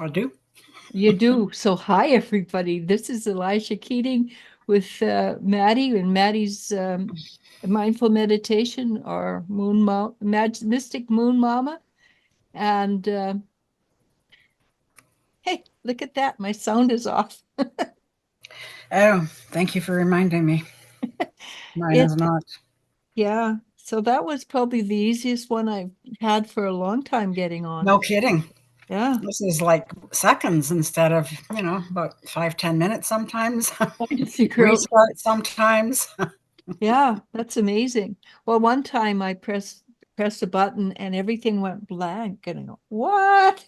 I do. You do. So, hi, everybody. This is Elijah Keating with Maddie and Maddie's Mindful Meditation or Mystic Moon Mama. And hey, look at that. My sound is off. Oh, thank you for reminding me. Mine It, is not. yeah. So, that was probably the easiest one I've had for a long time getting on. No kidding. Yeah. This is like seconds instead of, about 5, 10 minutes sometimes. Trying to figure out. Restart sometimes. Yeah, that's amazing. Well, one time I pressed a button and everything went blank, and I go, "What?"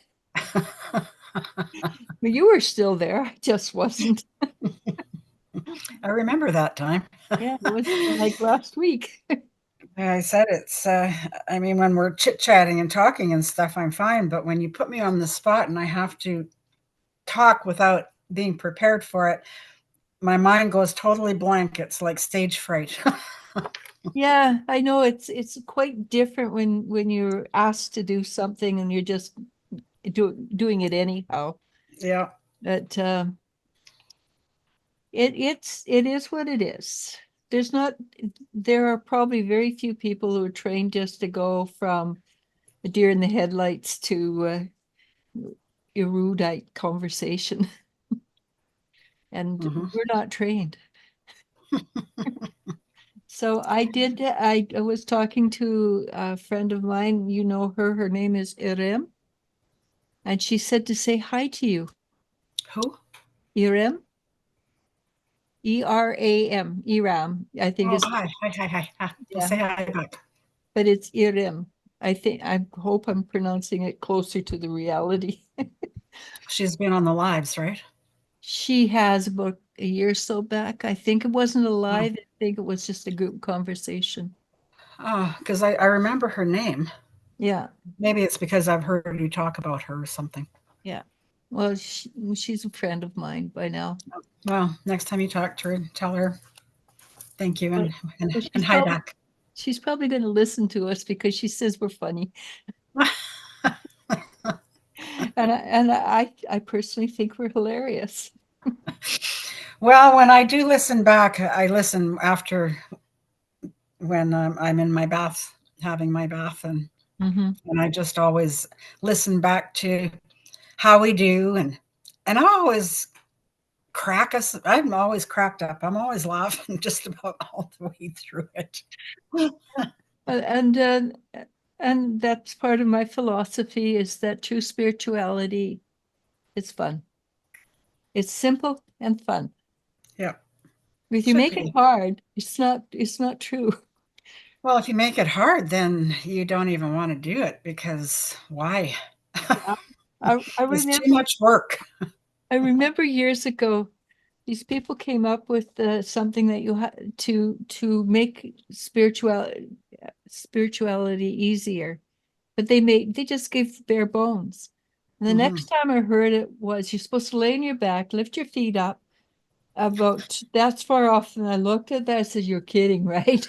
But you were still there. I just wasn't. I remember that time. Yeah, it was like last week. I said I mean, when we're chit chatting and talking and stuff, I'm fine. But when you put me on the spot and I have to talk without being prepared for it, my mind goes totally blank. It's like stage fright. Yeah, I know it's quite different when you're asked to do something and you're just doing it anyhow. Yeah. But it is what it is. There's not there are probably very few people who are trained just to go from a deer in the headlights to erudite conversation, and Hmm. we're not trained. So I was talking to a friend of mine, you know her, her name is Irem, and she said to say hi to you. Who? Irem, Eram, Eram, I think Oh, is, hi. Hi, hi, hi. I'll yeah, say hi back. but it's Irem. I hope I'm pronouncing it closer to the reality. She's been on the lives, right? She has about a year or so back. I think it wasn't a Oh, live, I think it was just a group conversation. oh, because I remember her name. Yeah, Maybe it's because I've heard you talk about her or something. yeah. Well, she's a friend of mine by now. Well, next time you talk to her, tell her thank you But and, but and hi back. she's probably going to listen to us because she says we're funny, and I personally think we're hilarious. Well, when I do listen back, I listen after when I'm in my bath, having my bath, Hmm. and I just always listen back to how we do, and I always crack us. I'm always cracked up. I'm always laughing just about all the way through it. And and that's part of my philosophy is that true spirituality is fun. It's simple and fun. Yeah, If you should make it be. hard, it's not true. Well, if you make it hard, then you don't even want to do it because why? Yeah. I It's too remember much work. I remember years ago, these people came up with something that you had to make spirituality easier, but they just gave bare bones. And the Hmm. next time I heard it was you're supposed to lay on your back, lift your feet up about that's far off. And I looked at that, I said, "You're kidding, right?"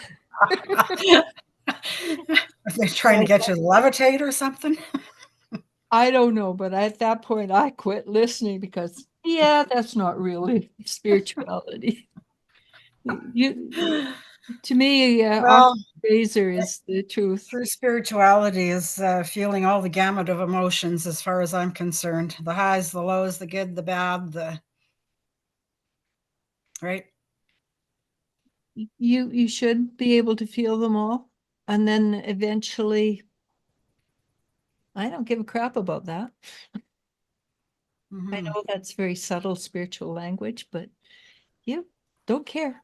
They're trying to get you to levitate or something. I don't know, but at that point I quit listening because yeah, that's not really spirituality. You To me, Occam's Well, razor is the truth. true spirituality is feeling all the gamut of emotions, as far as I'm concerned. The highs, the lows, the good, the bad, the right. You should be able to feel them all, and then eventually, I don't give a crap about that. I Hmm. know that's very subtle spiritual language, but you don't care.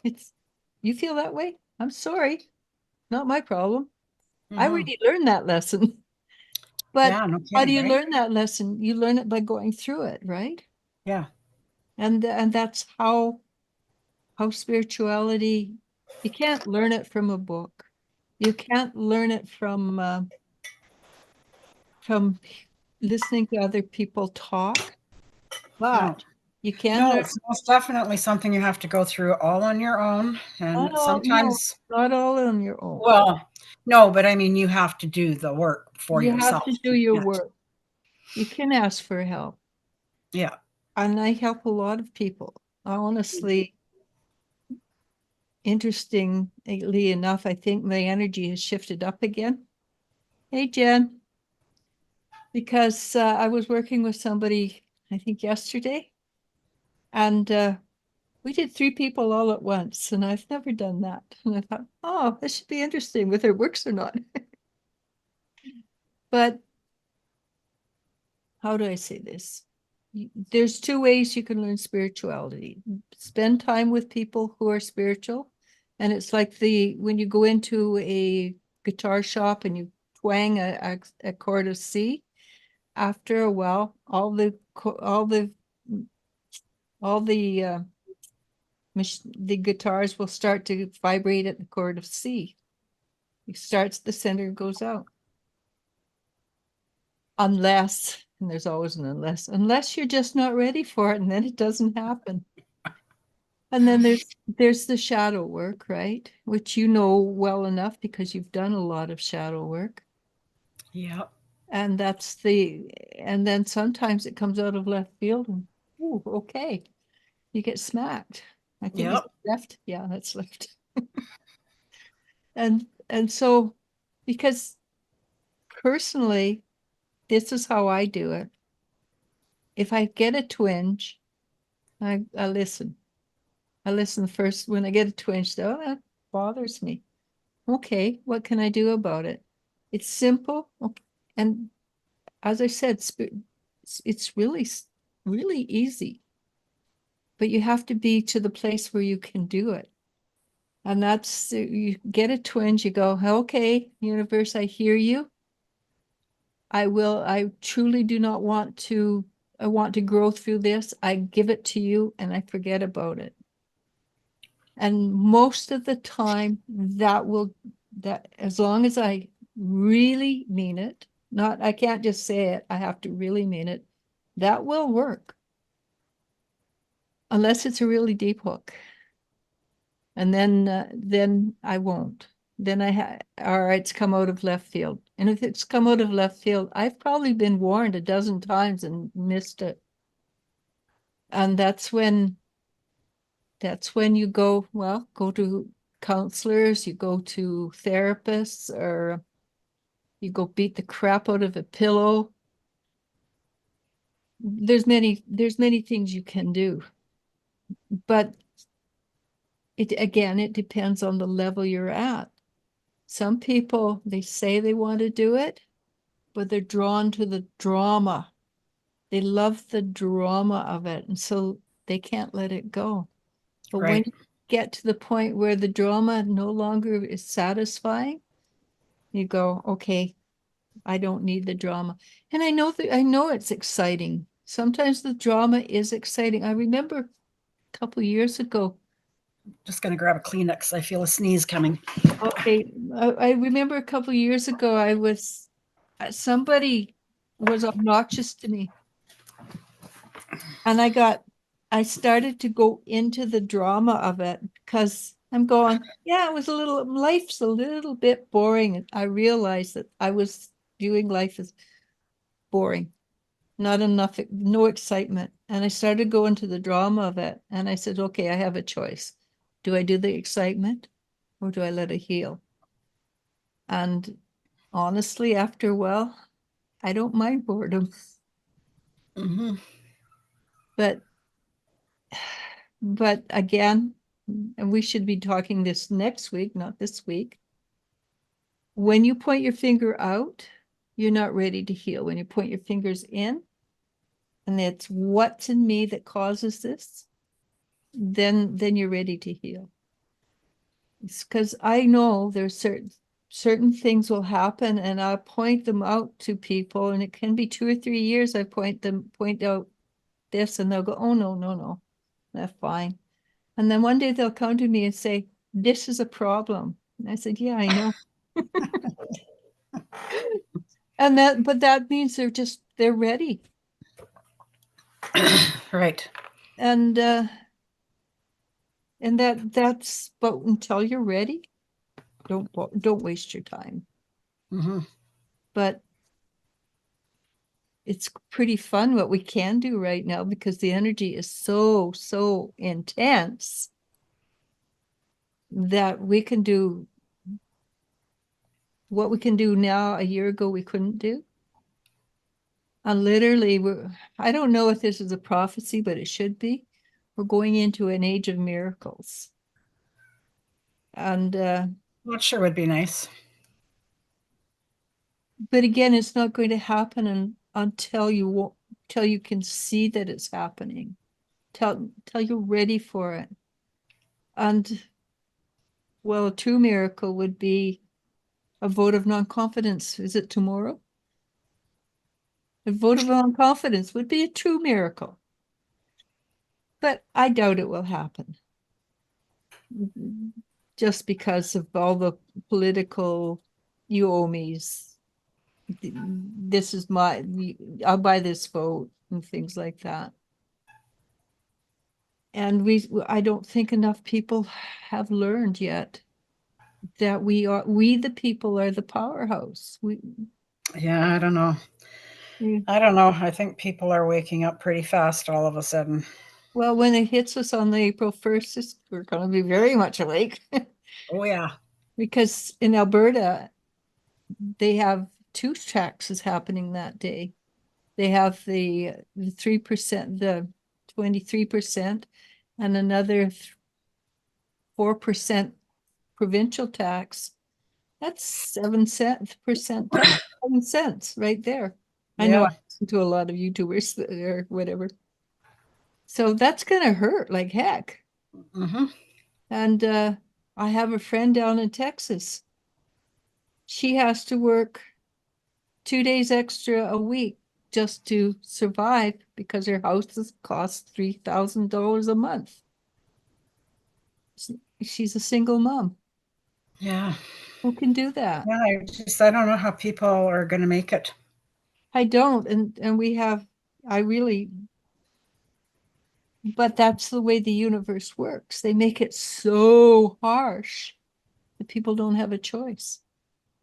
It's you feel that way. I'm sorry, not my problem. I Hmm. already learned that lesson. But Yeah, no how do kidding, you right? learn that lesson? You learn it by going through it, right? Yeah. And that's how spirituality, you can't learn it from a book. You can't learn it from listening to other people talk, No, but you can no, learn it's most definitely something you have to go through all on your own. And not all, no, sometimes, not all on your own. well, no, but I mean, you have to do the work for You have yourself to do to your get. work. You can ask for help. Yeah. And I help a lot of people. Honestly, interestingly enough, I think my energy has shifted up again. Hey, Jen, because I was working with somebody, I think yesterday, and we did 3 people all at once, and I've never done that. And I thought, oh, this should be interesting, whether it works or not. But how do I say this? There's 2 ways you can learn spirituality. Spend time with people who are spiritual. And it's like when you go into a guitar shop and you twang a chord of C, after a while, all the guitars will start to vibrate at the chord of C. It starts at the center, goes out. Unless, and there's always an unless you're just not ready for it, and then it doesn't happen. And then there's the shadow work, right? Which you know well enough because you've done a lot of shadow work. Yeah. And and then sometimes it comes out of left field and, ooh, okay, you get smacked. I think it's Yep. left. Yeah, that's left. And so, because personally, this is how I do it. If I get a twinge, I listen. I listen first when I get a twinge, though, that bothers me. Okay, what can I do about it? It's simple. Okay. And as I said, it's really easy, but you have to be to the place where you can do it. And that's, you get a twinge, you go, okay, universe, I hear you. I truly do not want to, I want to grow through this. I give it to you and I forget about it. And most of the time that as long as I really mean it, not, I can't just say it, I have to really mean it, that will work. Unless it's a really deep hook. And then I won't. Then or it's come out of left field. And if it's come out of left field, I've probably been warned a dozen times and missed it. And that's when you go to counselors, you go to therapists, or you go beat the crap out of a pillow. There's many things you can do. But it depends on the level you're at. Some people, they say they want to do it, but they're drawn to the drama. They love the drama of it, and so they can't let it go. But when Right. you get to the point where the drama no longer is satisfying, you go, okay, I don't need the drama. And I know it's exciting. Sometimes the drama is exciting. I remember a couple of years ago. Just going to grab a Kleenex. I feel a sneeze coming. Okay, I remember a couple of years ago, somebody was obnoxious to me, and I started to go into the drama of it because I'm going, yeah, life's a little bit boring. I realized that I was viewing life as boring, not enough, no excitement. And I started going to the drama of it. And I said, okay, I have a choice. Do I do the excitement or do I let it heal? And honestly, after a while, I don't mind boredom. Mm-hmm. But again, and we should be talking this next week, not this week. When you point your finger out, you're not ready to heal. When you point your fingers in, and it's what's in me that causes this, then you're ready to heal. It's because I know there's certain things will happen, and I'll point them out to people, and it can be 2 or 3 years. I point out this, and they'll go, "Oh, no, no, no, that's fine." And then one day they'll come to me and say, "This is a problem." And I said, "Yeah, I know." But that means they're ready. Right. And but until you're ready, don't waste your time. Mm-hmm. But it's pretty fun what we can do right now because the energy is so intense that we can do what we can do now a year ago we couldn't do. And literally, I don't know if this is a prophecy, but it should be. We're going into an age of miracles. And Well, it sure would be nice. but again, it's not going to happen until you can see that it's happening. Till you're ready for it. And well, a true miracle would be a vote of non-confidence. Is it tomorrow? A vote of non-confidence would be a true miracle. But I doubt it will happen. Just because of all the political you owe me's. This is I'll buy this vote and things like that. And I don't think enough people have learned yet that we the people are the powerhouse. Yeah, I don't know. We I don't know. I think people are waking up pretty fast all of a sudden. well, when it hits us on the April 1st, we're going to be very much awake Oh, yeah. because in Alberta, they have two taxes happening that day. They have the 3%, the 23%, and another 4% provincial tax. That's 7% tax, 7 cents right there. I know I Yeah. listen to a lot of YouTubers or whatever. So that's gonna hurt like heck. Hmm. And I have a friend down in Texas. She has to work 2 days extra a week just to survive because her house costs $3,000 a month. She's a single mom. Yeah. Who can do that? Yeah. I don't know how people are going to make it. I don't. And I really, but that's the way the universe works. They make it so harsh that people don't have a choice.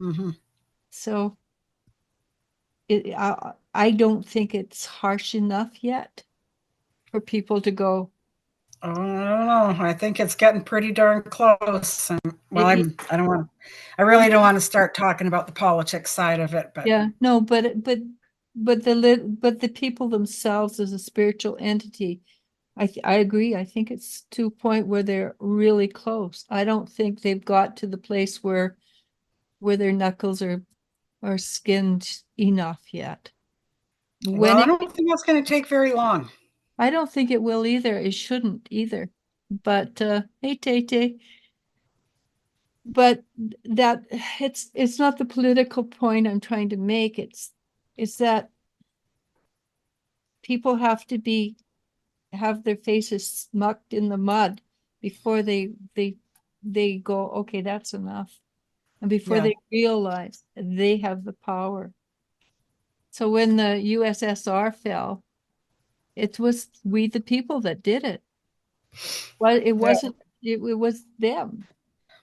Hmm. So I don't think it's harsh enough yet for people to go, Oh, I don't know. I think it's getting pretty darn close. And well, it, I don't want, I really don't want to start talking about the politics side of it, but yeah, no, but the people themselves as a spiritual entity, I agree. I think it's to a point where they're really close. I don't think they've got to the place where their knuckles are skinned enough yet. well, When I it, don't think that's going to take very long. I don't think it will either. It shouldn't either. But hey, Tay, but that it's not the political point I'm trying to make. It's that people have to have their faces smucked in the mud before they go, okay, that's enough. And before Yeah. they realize they have the power. So when the USSR fell, it was we the people that did it. Well, it Yeah. wasn't, it was them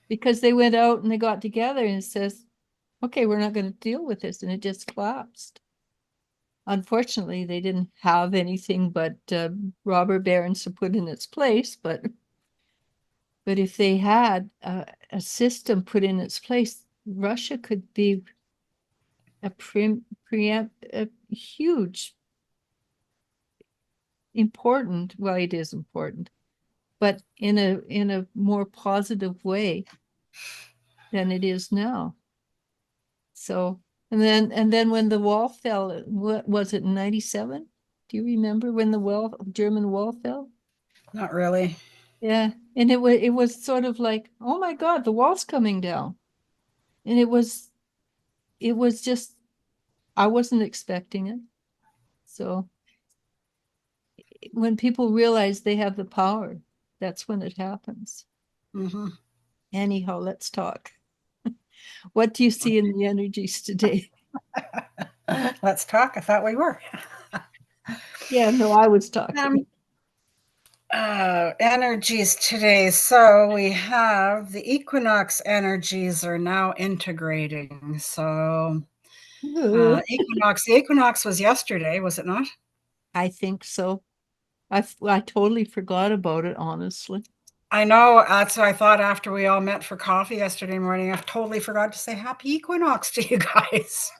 because they went out and they got together and says, okay, we're not going to deal with this. And it just collapsed. Unfortunately, they didn't have anything but robber barons to put in its place. But if they had a system put in its place, Russia could be a huge, important. Well, it is important, but in a more positive way than it is now. So, and then when the wall fell, what was it, in 97? Do you remember when the German wall fell? Not really. Yeah. And it was sort of like, oh my God, the wall's coming down. And it was just, I wasn't expecting it. So when people realize they have the power, that's when it happens. Hmm. Anyhow, let's talk. What do you see in the energies today? Let's talk. I thought we were. Yeah, no, I was talking. Um, energies today. So we have the equinox energies are now integrating. So Equinox. The equinox was yesterday, was it not? I think so. I totally forgot about it, honestly. I know. That's what I thought after we all met for coffee yesterday morning. I totally forgot to say happy equinox to you guys.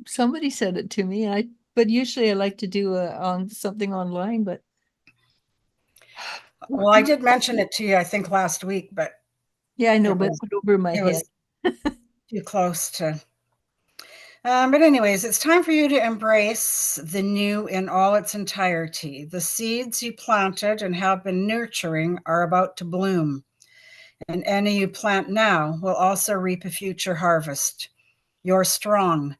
Somebody said it to me, and but usually I like to do on something online, but Well, I did mention it to you, I think, last week, but yeah, I know, it but was it went over my it head. was too close to. But anyways, it's time for you to embrace the new in all its entirety. The seeds you planted and have been nurturing are about to bloom, and any you plant now will also reap a future harvest. You're strong.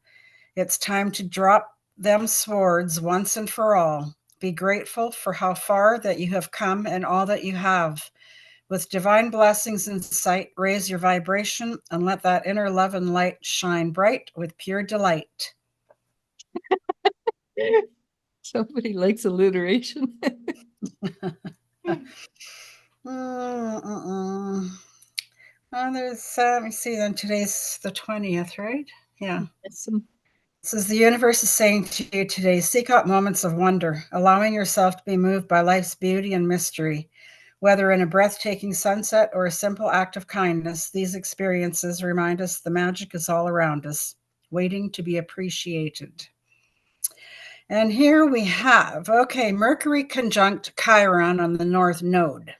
It's time to drop them swords once and for all. Be grateful for how far that you have come and all that you have. With divine blessings in sight, raise your vibration and let that inner love and light shine bright with pure delight. Somebody likes alliteration. There's, let me see, then today's the 20th, right? Yeah. Awesome. It says the universe is saying to you today, seek out moments of wonder, allowing yourself to be moved by life's beauty and mystery. Whether in a breathtaking sunset or a simple act of kindness, these experiences remind us the magic is all around us, waiting to be appreciated. And here we have, okay, Mercury conjunct Chiron on the North Node.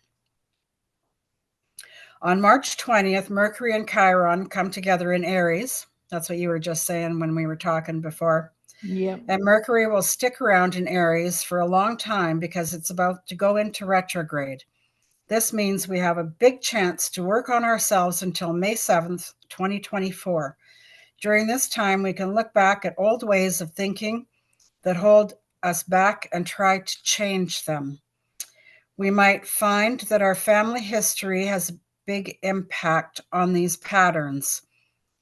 On March 20th, Mercury and Chiron come together in Aries. That's what you were just saying when we were talking before. Yeah. And Mercury will stick around in Aries for a long time because it's about to go into retrograde. This means we have a big chance to work on ourselves until May 7th, 2024. During this time, we can look back at old ways of thinking that hold us back and try to change them. We might find that our family history has a big impact on these patterns.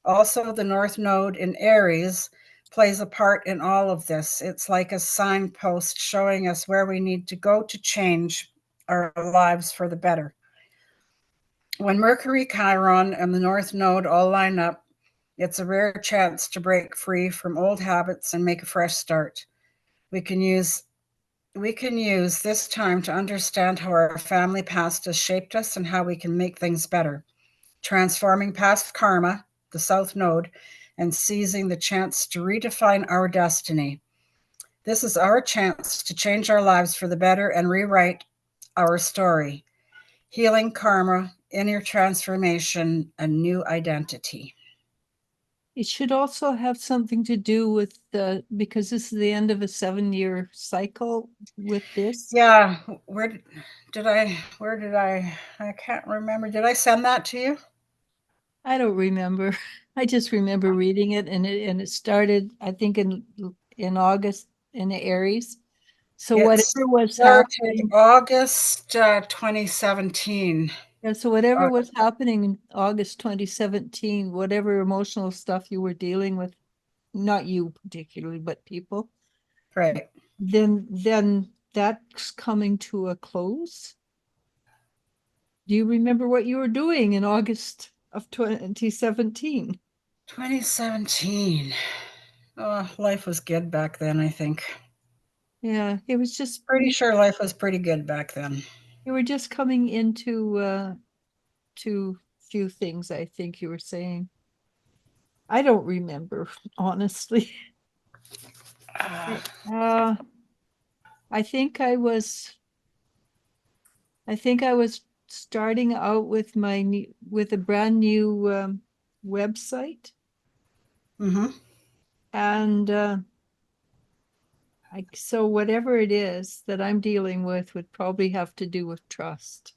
Also, the North Node in Aries plays a part in all of this. It's like a signpost showing us where we need to go to change our lives for the better. When Mercury, Chiron, and the North Node all line up, it's a rare chance to break free from old habits and make a fresh start. We can use this time to understand how our family past has shaped us and how we can make things better. Transforming past karma, the South Node, and seizing the chance to redefine our destiny. This is our chance to change our lives for the better and rewrite our story. Healing karma, inner transformation, a new identity. It should also have something to do with because this is the end of a 7-year cycle with this. Yeah, I can't remember. Did I send that to you? I don't remember. I just remember reading it, and it started, I think, in August in Aries. So It whatever was started happening, August 2017. yeah, so whatever Uh, was happening in August 2017, whatever emotional stuff you were dealing with, not you particularly, but people, right. then that's coming to a close. Do you remember what you were doing in August of 2017? 2017. Oh, life was good back then, I think. Yeah, it was just Pretty sure life was pretty good back then. you were just coming into to few things, I think you were saying. I don't remember, honestly. Uh, Uh, I think I was I think I was starting out with with a brand new website, mm-hmm. and so whatever it is that I'm dealing with would probably have to do with trust,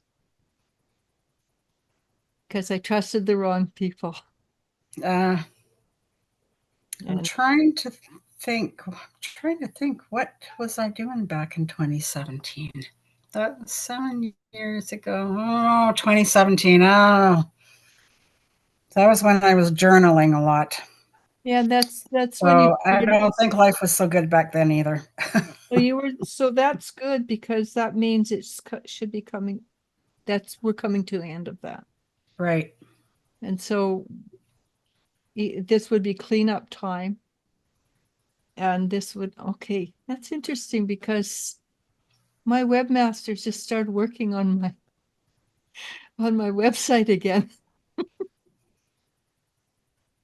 because I trusted the wrong people. uh, I'm And trying to think, what was I doing back in 2017? That was 7 years ago. Oh, 2017. Oh, that was when I was journaling a lot. yeah, that's when you So I started don't this. think life was so good back then either. So that's good, because that means should be coming. We're coming to the end of that. Right. And so this would be cleanup time. And this would, okay, that's interesting because my webmasters just started working on my website again.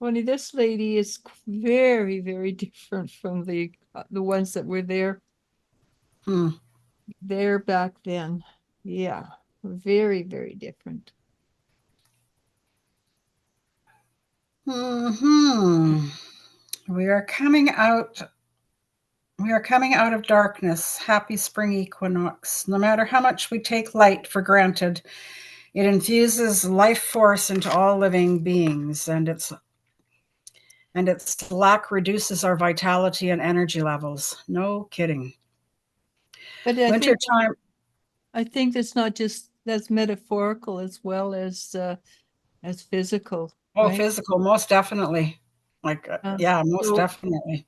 Only this lady is very, very different from the ones that were Hmm. there back then. Yeah, very, very different. Hmm. We are coming out. We are coming out of darkness. Happy spring equinox. No matter how much we take light for granted, it infuses life force into all living beings, and its lack reduces our vitality and energy levels. No kidding. But Winter time. I think that's not just that's metaphorical as physical, Oh, right? physical, most definitely. Like, Uh, yeah, most so definitely.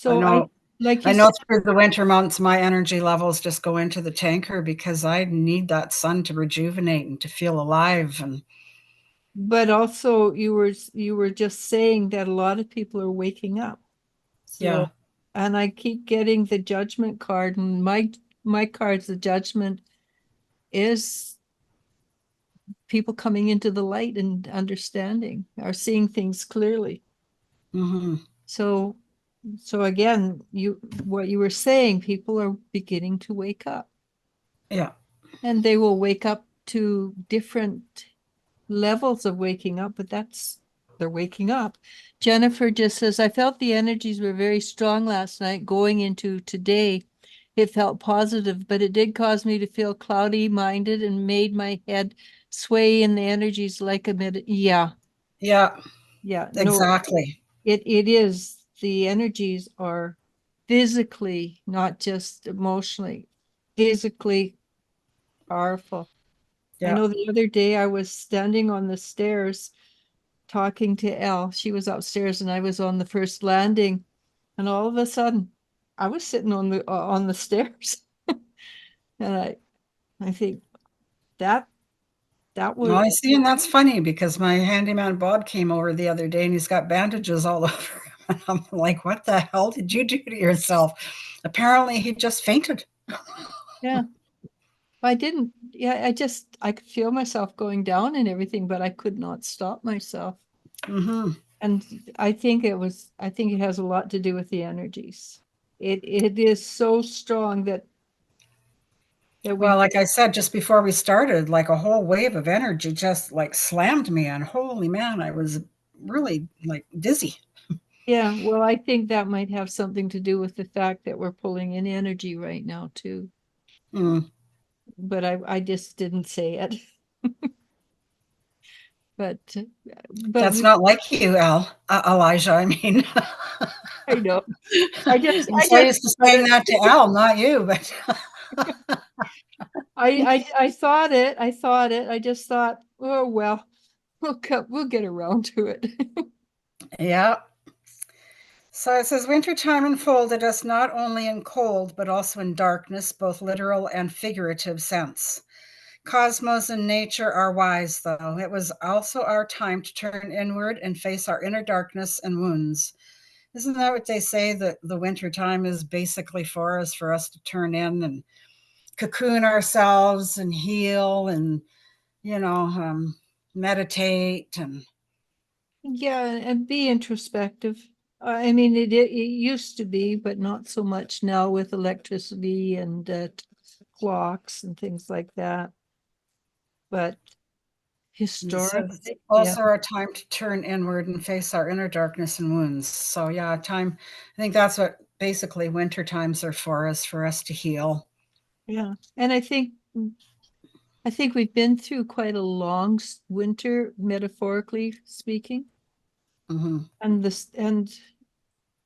I so know. like I you know said, through the winter months, my energy levels just go into the tanker because I need that sun to rejuvenate and to feel alive. And but also you were just saying that a lot of people are waking up. yeah, So, and I keep getting the judgment card, and my card's the judgment is people coming into the light and understanding, are seeing things clearly. hmm, So, so again, what you were saying, people are beginning to wake up, yeah, and they will wake up to different levels of waking up, but they're waking up. Jennifer just says, I felt the energies were very strong last night going into today. It felt positive, but it did cause me to feel cloudy minded and made my head sway in the energies like a yeah, yeah, yeah. No, exactly. it is. The energies are physically, not just emotionally, physically powerful. I Yeah. know the other day I was standing on the stairs talking to Elle. She was upstairs and I was on the first landing. And all of a sudden, I was sitting on the stairs. And I think that that Well, was I see, and that's funny because my handyman Bob came over the other day and he's got bandages all over him. And I'm like, what the hell did you do to yourself? Apparently, he just fainted. yeah. I didn't yeah, I could feel myself going down and everything, but I could not stop myself. Hmm. And I think it has a lot to do with the energies. It is so strong that Well, we like I said, just before we started, like a whole wave of energy just like slammed me, and holy man, I was really like dizzy. yeah, well, I think that might have something to do with the fact that we're pulling in energy right now too. Mm, But I just didn't say it. But but that's we not like you, Elijah. I mean, I know. I'm I so just used to thought saying it. that to Al, not you, but I thought it. I thought it. I just thought, oh well, we'll get around to it. yeah. So it says wintertime enfolded us not only in cold, but also in darkness, both literal and figurative sense. Cosmos and nature are wise, though. It was also our time to turn inward and face our inner darkness and wounds. Isn't that what they say, that the winter time is basically for us to turn in and cocoon ourselves and heal and, you know, meditate and Yeah, and be introspective. I mean, it used to be, but not so much now with electricity and clocks and things like that. But it says it's historically, yeah, also our time to turn inward and face our inner darkness and wounds. So yeah, time. I think that's what basically winter times are for us to heal. yeah. And I think we've been through quite a long winter, metaphorically speaking, Hmm. and this and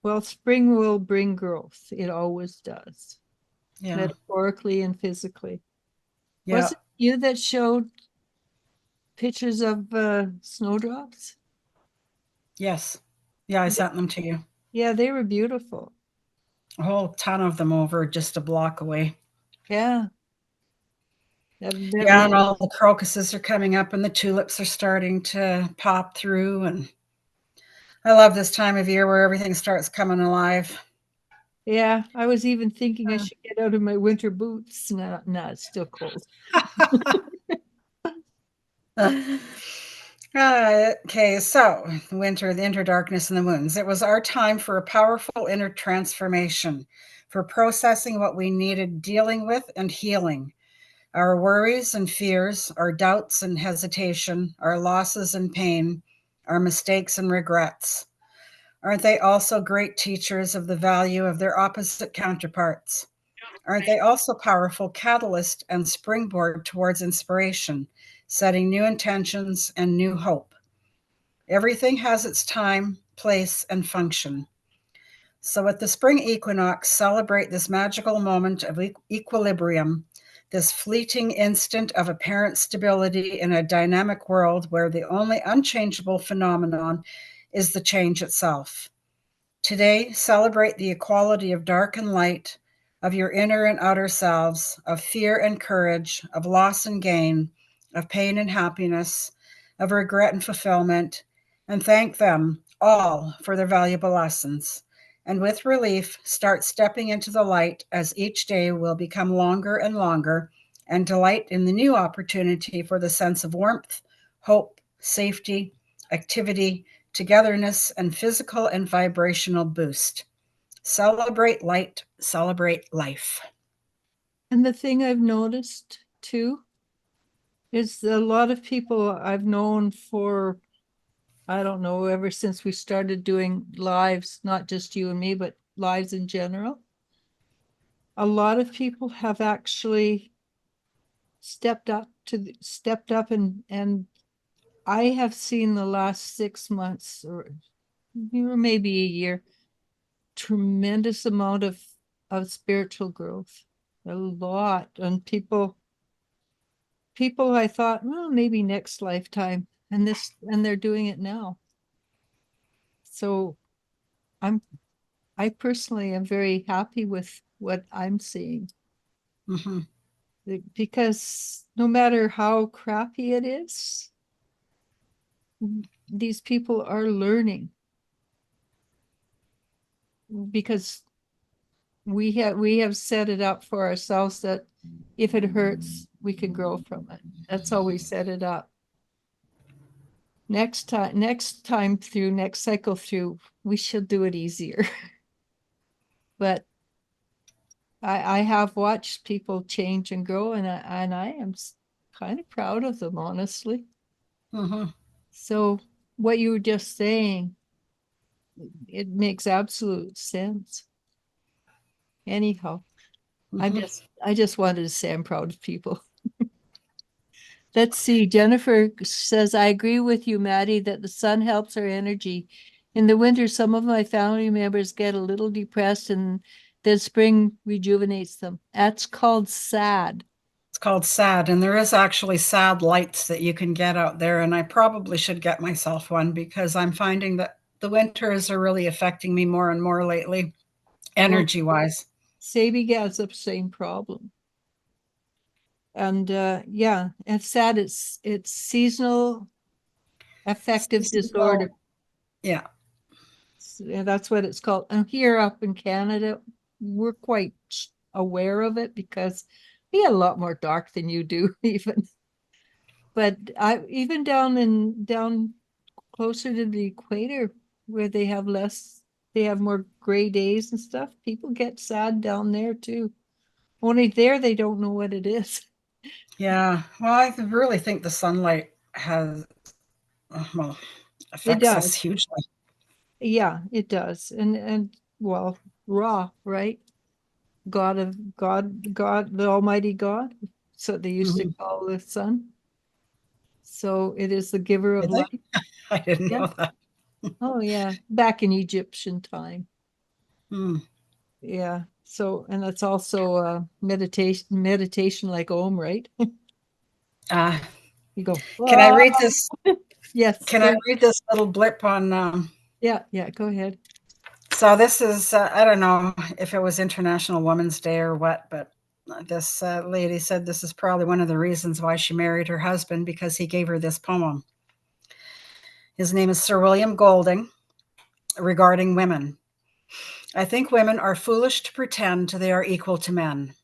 well, spring will bring growth. It always does, Yeah, metaphorically and physically. Was yeah, it you that showed pictures of snowdrops? yes, yeah. I sent them to you. Yeah, they were beautiful. A whole ton of them over just a block away. Yeah, that Yeah, was and all the crocuses are coming up, and the tulips are starting to pop through, and I love this time of year where everything starts coming alive. Yeah, I was even thinking I should get out of my winter boots. No, no, it's still cold. Okay, so winter, the inner darkness and the moons. It was our time for a powerful inner transformation, for processing what we needed dealing with and healing. Our worries and fears, our doubts and hesitation, our losses and pain, our mistakes and regrets. Aren't they also great teachers of the value of their opposite counterparts? Aren't they also powerful catalyst and springboard towards inspiration, setting new intentions and new hope? Everything has its time, place, and function. So, at the spring equinox, celebrate this magical moment of equilibrium, this fleeting instant of apparent stability in a dynamic world where the only unchangeable phenomenon is the change itself. Today, celebrate the equality of dark and light, of your inner and outer selves, of fear and courage, of loss and gain, of pain and happiness, of regret and fulfillment, and thank them all for their valuable lessons. And with relief, start stepping into the light as each day will become longer and longer, and delight in the new opportunity for the sense of warmth, hope, safety, activity, togetherness, and physical and vibrational boost. Celebrate light, celebrate life. And the thing I've noticed too is a lot of people I've known for, I don't know, ever since we started doing lives, not just you and me, but lives in general. A lot of people have actually stepped up and I have seen the last 6 months or maybe a year, tremendous amount of spiritual growth. A lot. And people I thought, well, maybe next lifetime. And they're doing it now. So I'm I personally am very happy with what I'm seeing. Mm-hmm. Because no matter how crappy it is, these people are learning because we have set it up for ourselves that if it hurts, we can grow from it. That's how we set it up. Next time through, next cycle through, we should do it easier. But I have watched people change and grow, and I am kind of proud of them, honestly. Mm-hmm. So what you were just saying, it makes absolute sense. Anyhow, Mm-hmm. I just wanted to say I'm proud of people. Let's see. Jennifer says, I agree with you, Maddie, that the sun helps our energy. In the winter, some of my family members get a little depressed and then spring rejuvenates them. That's called sad. It's called sad, and there is actually sad lights that you can get out there. And I probably should get myself one because I'm finding that the winters are really affecting me more and more lately, Well, energy wise. Sabi has the same problem. And yeah, it's sad. It's seasonal affective Seasonal, disorder. yeah. That's what it's called. And here up in Canada, we're quite aware of it because we get a lot more dark than you do, even. But I even down closer to the equator, where they have more gray days and stuff. People get sad down there too. Only there they don't know what it is. Yeah. Well, I really think the sunlight has, well, It affects us does. hugely. Yeah, it does. And well, Ra, right? God, the Almighty God. So they used to Mm-hmm. call the sun. So it is the giver of Did they? life. I didn't Yeah. know that. Oh yeah. Back in Egyptian time. Mm. Yeah. So and that's also meditation like Om, right? Uh, You go, can I ah, read this? yes, Can I go ahead. read this little blip on? Yeah, yeah, go ahead. So this is I don't know if it was International Women's Day or what, but this lady said this is probably one of the reasons why she married her husband because he gave her this poem. His name is Sir William Golding, regarding women. I think women are foolish to pretend they are equal to men.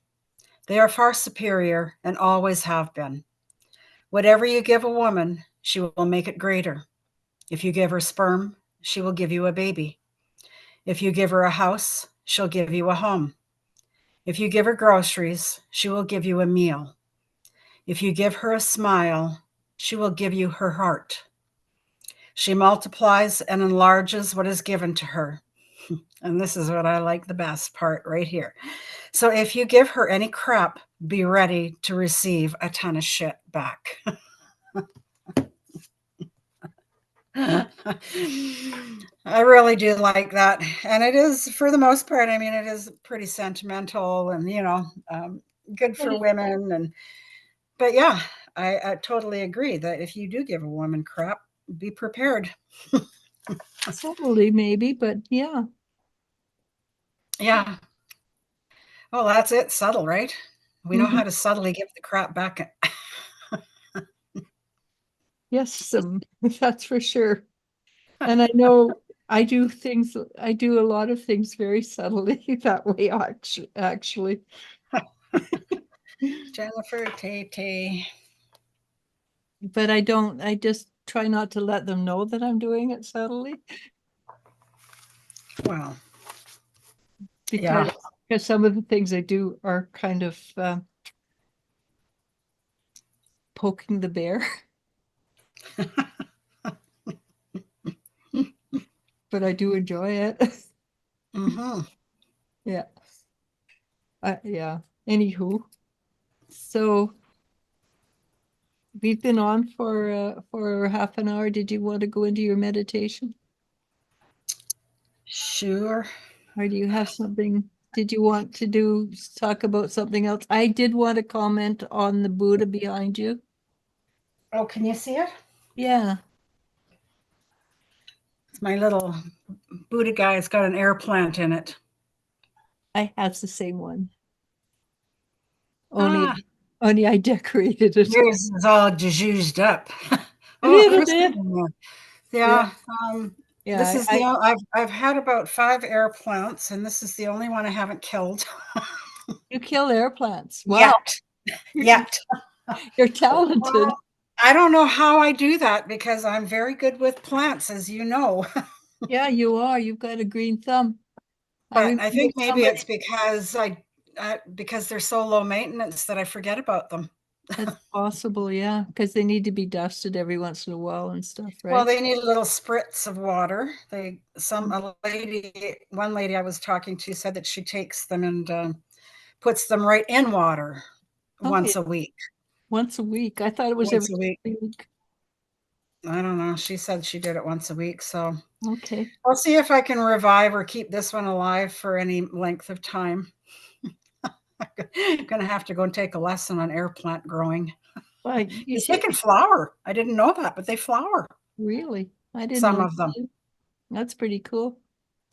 They are far superior and always have been. Whatever you give a woman, she will make it greater. If you give her sperm, she will give you a baby. If you give her a house, she'll give you a home. If you give her groceries, she will give you a meal. If you give her a smile, she will give you her heart. She multiplies and enlarges what is given to her. And this is what I like the best part right here. So if you give her any crap, be ready to receive a ton of shit back. I really do like that. And it is, for the most part, I mean, it is pretty sentimental and, good for women. But yeah, I totally agree that if you do give a woman crap, be prepared. Subtly, maybe, but yeah. Yeah. Oh, that's it. Subtle, right? We know Mhm. how to subtly give the crap back. Yes, that's for sure. And I know I do a lot of things very subtly that way, actually. Jennifer Tay. But I just try not to let them know that I'm doing it subtly Well, because yeah. because some of the things I do are kind of poking the bear, but I do enjoy it. Mm-hmm. Yeah. Yeah. Anywho, so we've been on for half an hour. Did you want to go into your meditation? Sure. Or do you have something? Did you want to talk about something else? I did want to comment on the Buddha behind you. Oh, can you see it? Yeah, It's my little Buddha guy. It's got an air plant in it. I have the same one. Ah, Only only I decorated it yours is all jujused up. a Oh, little Christmas. bit. Yeah, Yeah. This yeah. is the only, I've had about 5 air plants, and this is the only one I haven't killed You kill air plants. Wow, yet. you're, Yet. you're Well, talented. I don't know how I do that because I'm very good with plants, as you know. Yeah, you are. You've got a green thumb. I But I remember think maybe it's somebody. because they're so low maintenance that I forget about them. That's possible, yeah, because they need to be dusted every once in a while and stuff, Well, right? they need little spritz of water. One lady I was talking to said that she takes them and puts them right in water Oh, yeah, once a week. once a week. I thought it was Once every a week. week. I don't know. She said she did it once a week. So Okay. I'll see if I can revive or keep this one alive for any length of time. I'm going to have to go and take a lesson on air plant growing. Well, you Because they should can flower. I didn't know that, but they flower, really. I didn't some know of them. that. That's pretty cool.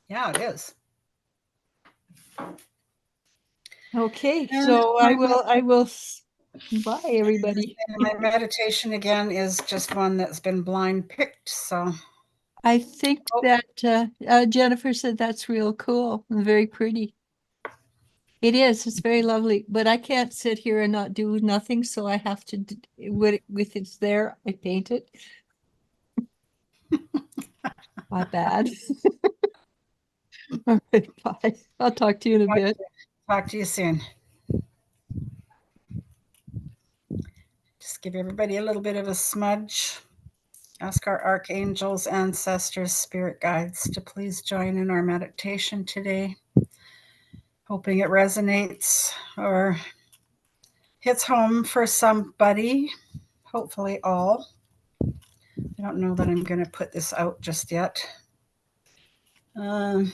Yeah, it is. Okay, And so bye everybody. my meditation again is just one that's been blind picked. So, I think oh, that Jennifer said that's real cool and very pretty. It is. It's very lovely, but I can't sit here and not do nothing, so I have to, with it's there, I paint it. My bad. All right, bye. I'll talk to you in a bit. talk to you soon. Just give everybody a little bit of a smudge. Ask our archangels, ancestors, spirit guides to please join in our meditation today. Hoping it resonates or hits home for somebody, hopefully all. I don't know that I'm going to put this out just yet. Um,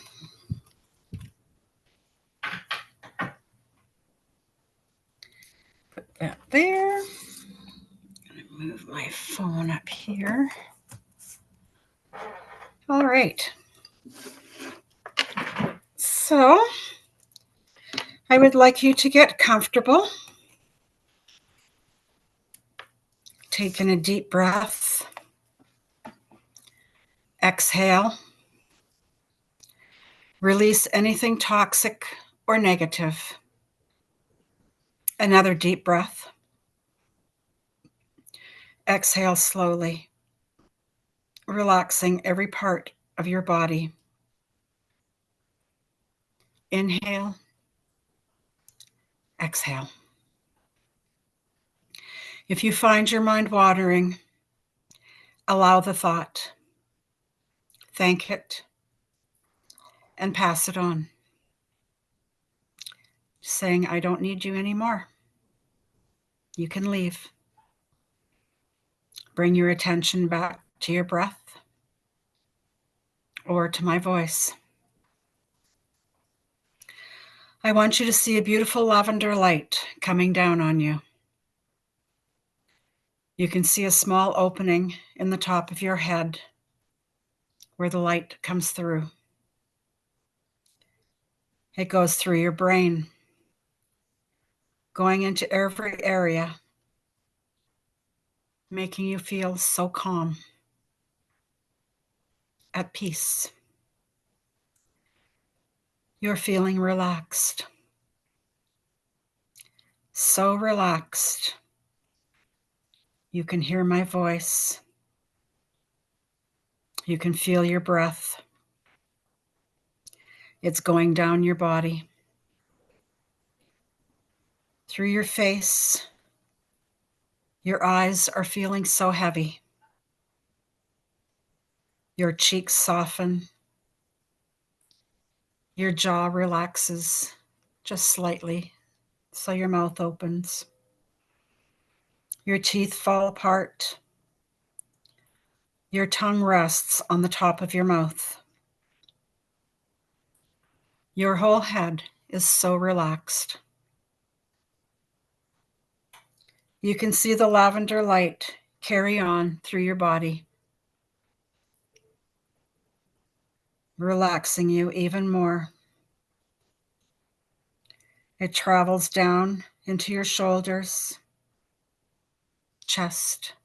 put that there. Move my phone up here. All right. So I would like you to get comfortable. Taking a deep breath. Exhale. Release anything toxic or negative. Another deep breath. Exhale slowly, relaxing every part of your body. Inhale, exhale. If you find your mind wandering, allow the thought, thank it, and pass it on, saying, I don't need you anymore. You can leave. Bring your attention back to your breath or to my voice. I want you to see a beautiful lavender light coming down on you. You can see a small opening in the top of your head where the light comes through. It goes through your brain, going into every area, making you feel so calm, at peace. You're feeling relaxed, so relaxed. You can hear my voice. You can feel your breath. It's going down your body, through your face. Your eyes are feeling so heavy. Your cheeks soften. Your jaw relaxes just slightly, so your mouth opens. Your teeth fall apart. Your tongue rests on the top of your mouth. Your whole head is so relaxed. You can see the lavender light carry on through your body, relaxing you even more. It travels down into your shoulders, chest,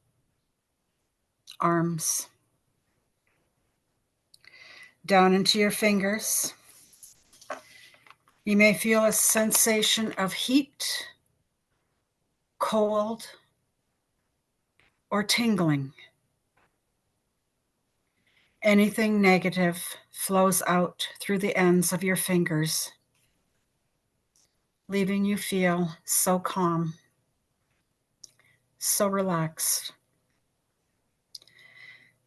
arms, down into your fingers. You may feel a sensation of heat, cold, or tingling. Anything negative flows out through the ends of your fingers, leaving you feel so calm, so relaxed.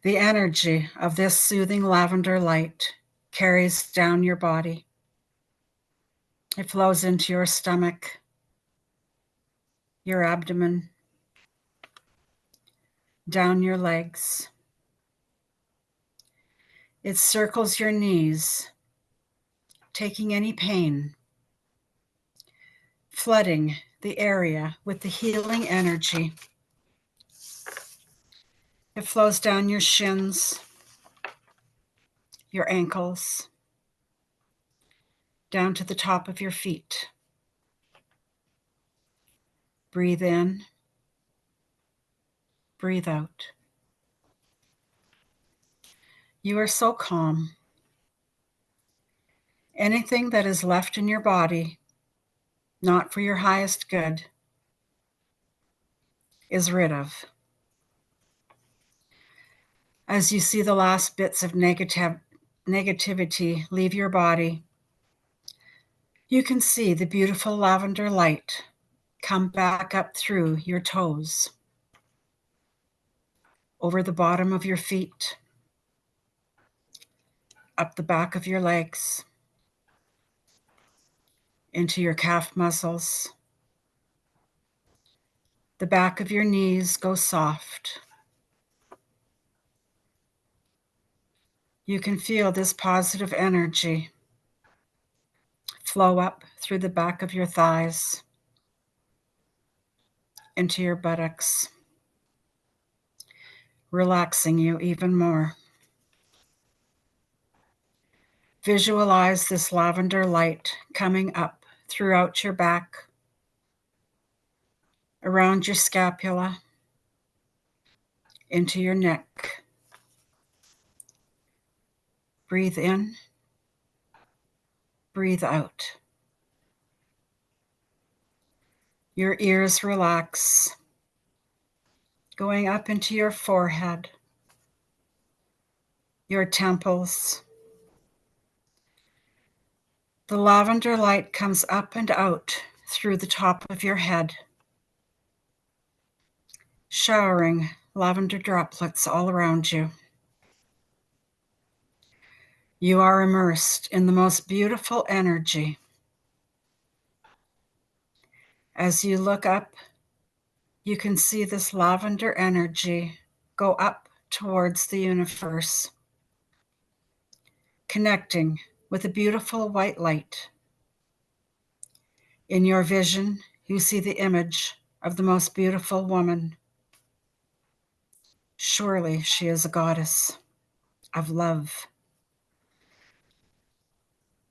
The energy of this soothing lavender light carries down your body. It flows into your stomach, your abdomen, down your legs. It circles your knees, taking any pain, flooding the area with the healing energy. It flows down your shins, your ankles, down to the top of your feet. Breathe in, breathe out. You are so calm. Anything that is left in your body, not for your highest good, is rid of. As you see the last bits of negativity leave your body, you can see the beautiful lavender light come back up through your toes, over the bottom of your feet, up the back of your legs, into your calf muscles. The back of your knees go soft. You can feel this positive energy flow up through the back of your thighs, into your buttocks, relaxing you even more. Visualize this lavender light coming up throughout your back, around your scapula, into your neck. Breathe in, breathe out. Your ears relax, going up into your forehead, your temples. The lavender light comes up and out through the top of your head, showering lavender droplets all around you. You are immersed in the most beautiful energy. As you look up, you can see this lavender energy go up towards the universe, connecting with a beautiful white light. In your vision, you see the image of the most beautiful woman. Surely she is a goddess of love.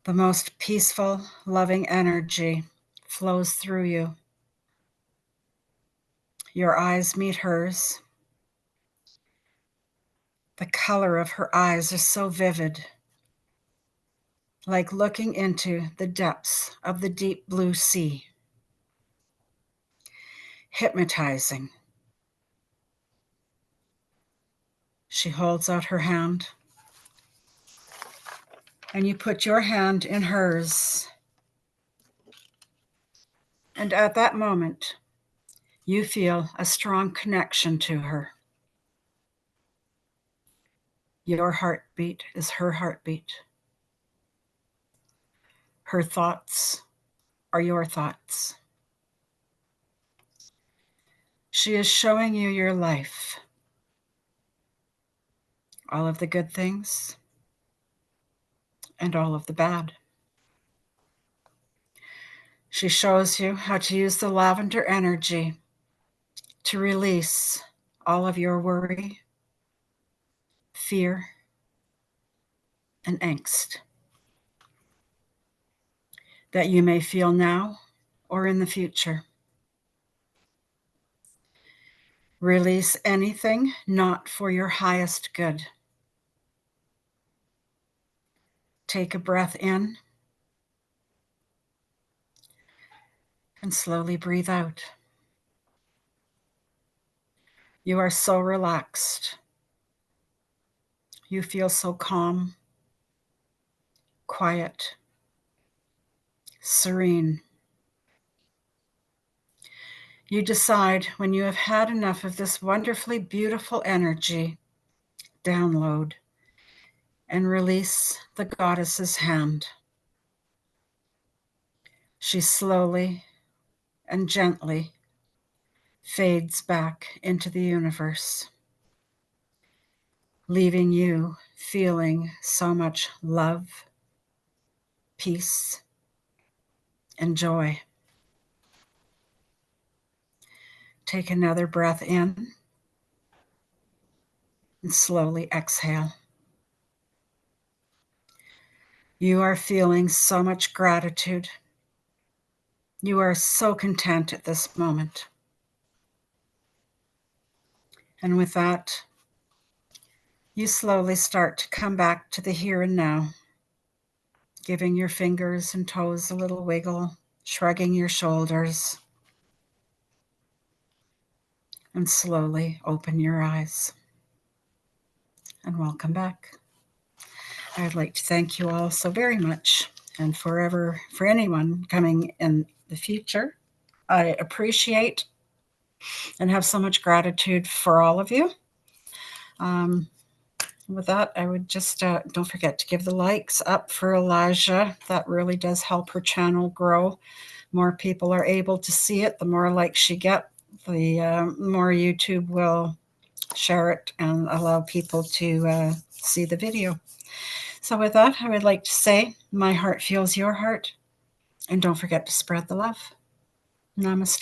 The most peaceful, loving energy flows through you. Your eyes meet hers. The color of her eyes is so vivid, like looking into the depths of the deep blue sea. Hypnotizing. She holds out her hand, and you put your hand in hers. And at that moment, you feel a strong connection to her. Your heartbeat is her heartbeat. Her thoughts are your thoughts. She is showing you your life, all of the good things and all of the bad. She shows you how to use the lavender energy to release all of your worry, fear, and angst that you may feel now or in the future. Release anything not for your highest good. Take a breath in and slowly breathe out. You are so relaxed. You feel so calm, quiet, serene. You decide when you have had enough of this wonderfully beautiful energy, download and release the goddess's hand. She slowly and gently fades back into the universe, leaving you feeling so much love, peace, and joy. Take another breath in and slowly exhale. You are feeling so much gratitude. You are so content at this moment. And with that, you slowly start to come back to the here and now, giving your fingers and toes a little wiggle, shrugging your shoulders, and slowly open your eyes. And welcome back. I'd like to thank you all so very much, and forever for anyone coming in the future. I appreciate and have so much gratitude for all of you. With that, I would just don't forget to give the likes up for Elijah. That really does help her channel grow. More people are able to see it. The more likes she gets, the more YouTube will share it and allow people to see the video. So with that, I would like to say, my heart feels your heart. And don't forget to spread the love. Namaste.